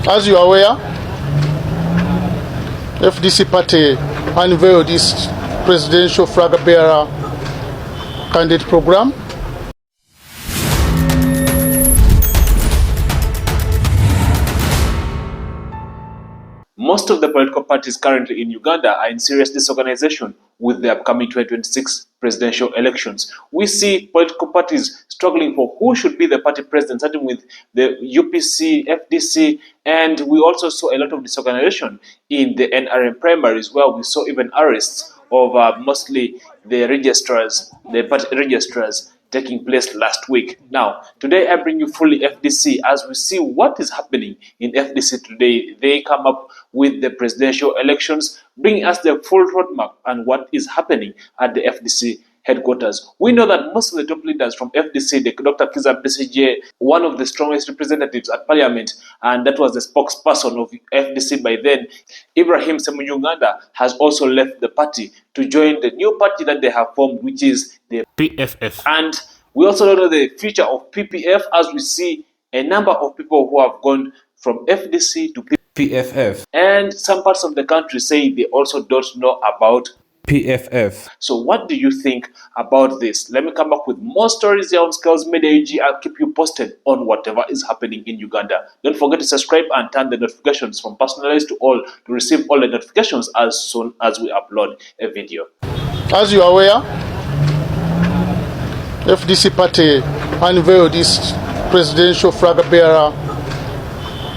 As you are aware, FDC party unveiled its presidential flag bearer candidate program. Most of the political parties currently in Uganda are in serious disorganization with the upcoming 2026 presidential elections. We see political parties struggling for who should be the party president, starting with the UPC, FDC, and we also saw a lot of disorganization in the NRM primaries, where we saw even arrests of mostly the registrars, the party registrars, taking place last week. Now, today I bring you fully FDC as we see what is happening in FDC today. They come up with the presidential elections, bringing us the full roadmap and what is happening at the FDC headquarters. We know that most of the top leaders from FDC, Dr. Kiza Besigye, one of the strongest representatives at Parliament, and that was the spokesperson of FDC by then, Ibrahim Ssemujunganda, has also left the party to join the new party that they have formed, which is the PFF. And we also don't know the future of PPF, as we see a number of people who have gone from FDC to PFF. And some parts of the country say they also don't know about PFF. So what do you think about this? Let me come back with more stories here on Scales Media UG. I'll keep you posted on whatever is happening in Uganda. Don't forget to subscribe and turn the notifications from personalized to all to receive all the notifications as soon as we upload a video. As you are aware, FDC party unveiled its presidential flag bearer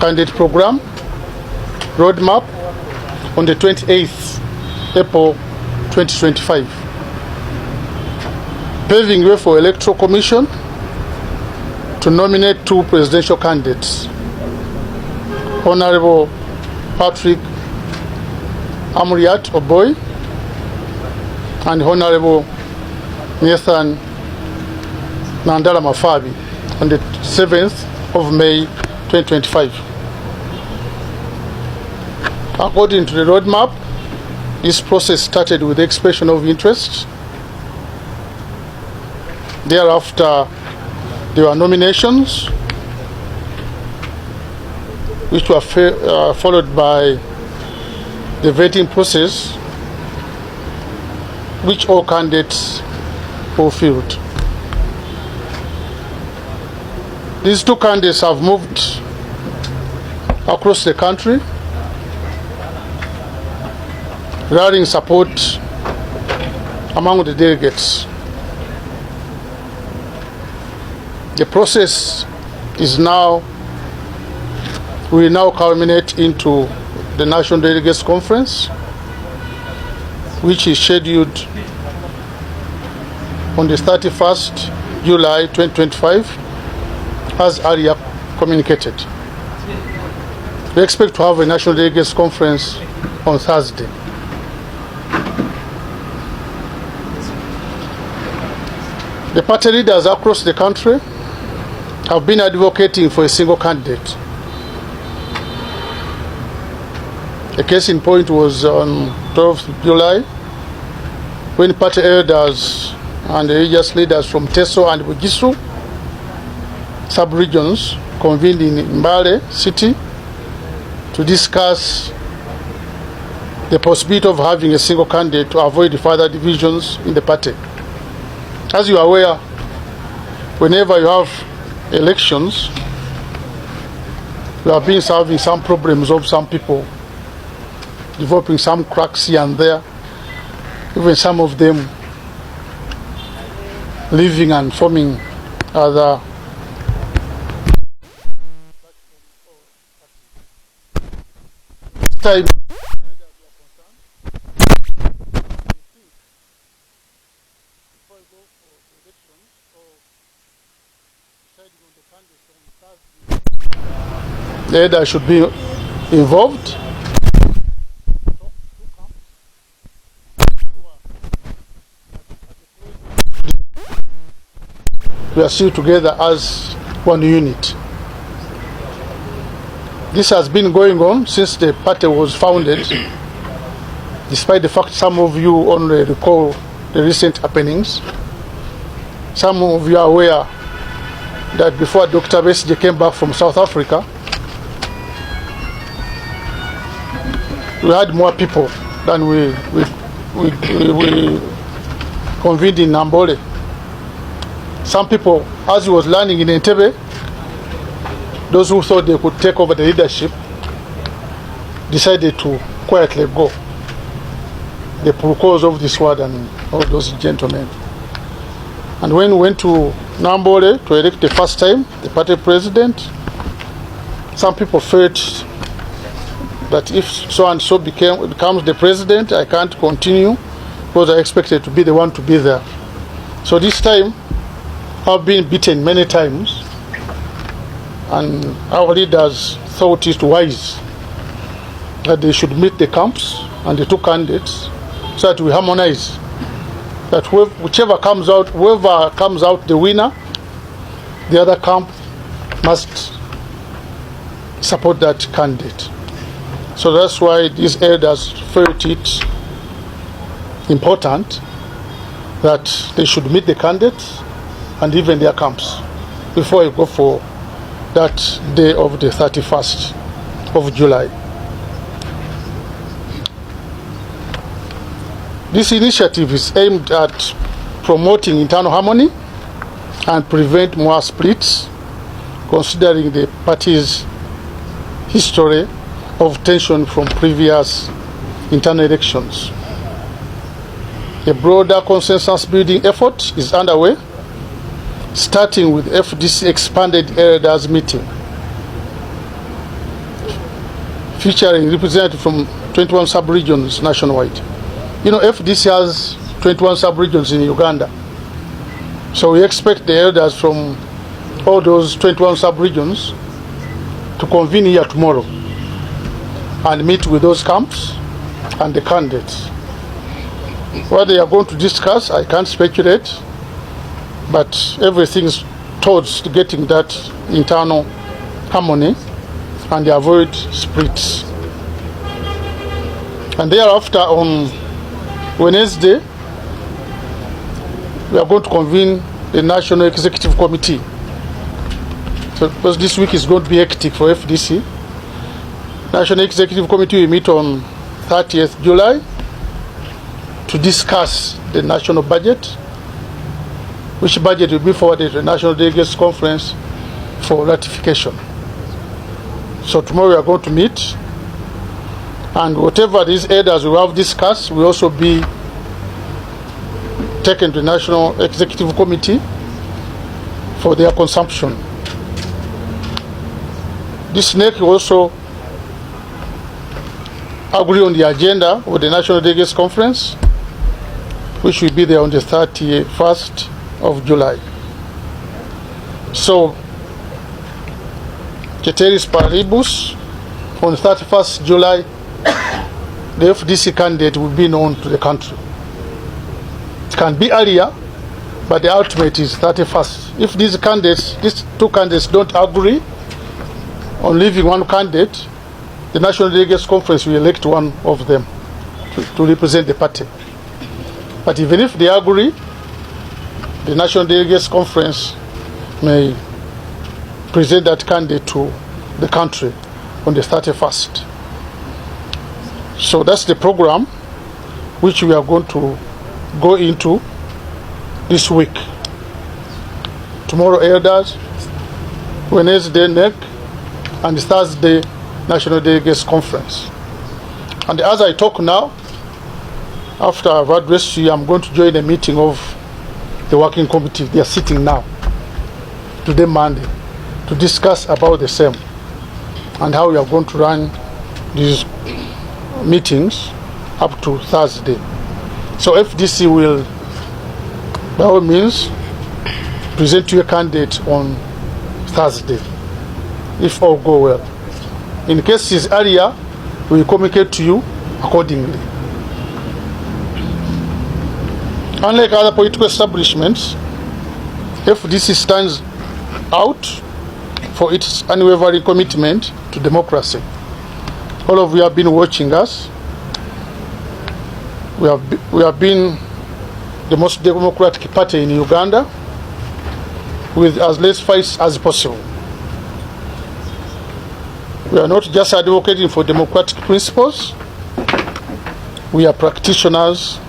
candidate program roadmap on the 28th April 2025, paving way for Electoral Commission to nominate two presidential candidates, Honorable Patrick Amuriat Oboy and Honorable Nathan Nandala Mafabi on the 7th of May 2025. According to the roadmap, this process started with the expression of interest. Thereafter, there were nominations, which were followed by the vetting process, which all candidates fulfilled. These two candidates have moved across the country, rallying support among the delegates. The process will now culminate into the National Delegates Conference, which is scheduled on the 31st July 2025, as earlier communicated. We expect to have a National Delegates Conference on Thursday. The party leaders across the country have been advocating for a single candidate. A case in point was on 12th July, when party elders and religious leaders from Teso and Bugisu sub-regions convened in Mbale City to discuss the possibility of having a single candidate to avoid further divisions in the party. As you are aware, whenever you have elections, you have been solving some problems of some people, developing some cracks here and there, even some of them leaving and forming other time. The leader should be involved. We are still together as one unit. This has been going on since the party was founded, despite the fact some of you only recall the recent happenings. Some of you are aware that before Dr. Besigye came back from South Africa, we had more people than we convened in Nambole. Some people, as he was learning in Entebbe, those who thought they could take over the leadership decided to quietly go. The Purukos of this world and all those gentlemen. And when we went to Nambole to elect the first time the party president, some people felt that if so and so becomes the president, I can't continue because I expected to be the one to be there. So this time, I've been beaten many times, and our leaders thought it wise that they should meet the camps and the two candidates so that we harmonize. That whoever comes out the winner, the other camp must support that candidate. So that's why these elders felt it important that they should meet the candidates and even their camps before you go for that day of the 31st of July. This initiative is aimed at promoting internal harmony and prevent more splits, considering the party's history of tension from previous internal elections. A broader consensus building effort is underway, starting with FDC expanded elders meeting, featuring representatives from 21 sub-regions nationwide. You know, FDC has 21 sub-regions in Uganda. So we expect the elders from all those 21 sub-regions to convene here tomorrow and meet with those camps and the candidates. What they are going to discuss, I can't speculate, but everything is towards getting that internal harmony and avoid splits. And thereafter, on Wednesday, we are going to convene the National Executive Committee. So, because this week is going to be hectic for FDC. National Executive Committee will meet on 30th July to discuss the national budget, which budget will be forwarded to the National Delegates Conference for ratification. So tomorrow we are going to meet, and whatever these elders will have discussed will also be taken to the National Executive Committee for their consumption. This NEC will also agree on the agenda of the National Delegates Conference, which will be there on the 31st of July. So, ceteris paribus, on the 31st July, the FDC candidate will be known to the country. It can be earlier, but the ultimate is 31st. If these two candidates don't agree on leaving one candidate, the National Delegates Conference will elect one of them to represent the party. But even if they agree, the National Delegates Conference may present that candidate to the country on the 31st. So that's the program which we are going to go into this week. Tomorrow elders, Wednesday NEC, and Thursday National Delegates Conference. And as I talk now, after I've addressed you, I'm going to join a meeting of the working committee. They are sitting now, today Monday, to discuss about the same and how we are going to run these meetings up to Thursday. So FDC will, by all means, present to a candidate on Thursday, if all go well. In cases earlier, we will communicate to you accordingly. Unlike other political establishments, FDC stands out for its unwavering commitment to democracy. All of you have been watching us. We have been the most democratic party in Uganda, with as less fights as possible. We are not just advocating for democratic principles, We are practitioners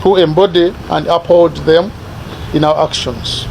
who embody and uphold them in our actions.